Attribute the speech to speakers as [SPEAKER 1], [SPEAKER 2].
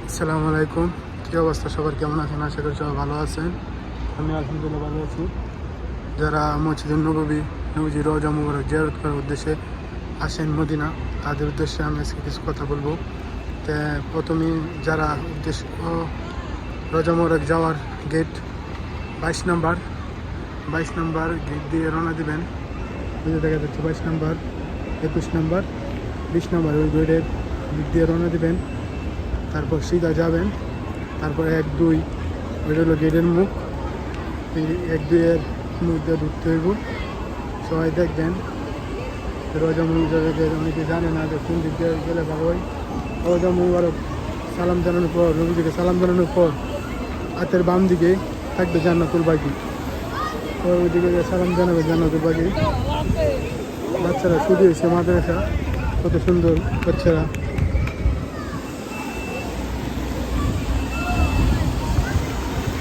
[SPEAKER 1] আসসালামু আলাইকুম। কী অবস্থা সবার, কেমন আছেন? আশা করি সবাই ভালো আছেন। আমি আলহামদুলিল্লাহ ভালো আছি। যারা মসজিদুন নবী রওজা মুবারক জিয়ারত করার উদ্দেশ্যে আসেন মদিনা, তাদের উদ্দেশ্যে আমি আজকে কিছু কথা বলবো। তো প্রথমেই যারা উদ্দেশ্য রওজা মুবারক যাওয়ার গেট 22 নম্বর গেট দিয়ে রওনা দেবেন। দেখা যাচ্ছে 22 নম্বর, 21 নম্বর, 20 নম্বর ওই গেটের দিক দিয়ে রওনা দেবেন। তারপর সিধা যাবেন। তারপর 1-2 ওইটা হলো গেটের মুখ। এই 1-2-এর মুখ দিয়ে ঢুকতে হইব। সবাই দেখবেন রওজা মুবারক, অনেকে জানে না যে কোন দিক দিয়ে গেলে ভালো হয়। রওজা মুবারক সালাম জানানোর পর, নবীজিকে সালাম জানানোর পর হাতের বাম দিকে থাকবে জান্নাতুল বাকি। তো ওইদিকে সালাম জানাবে জান্নাতুল বাকি। বাচ্চারা শুধু এসে মাদ্রাসা, কত সুন্দর বাচ্চারা।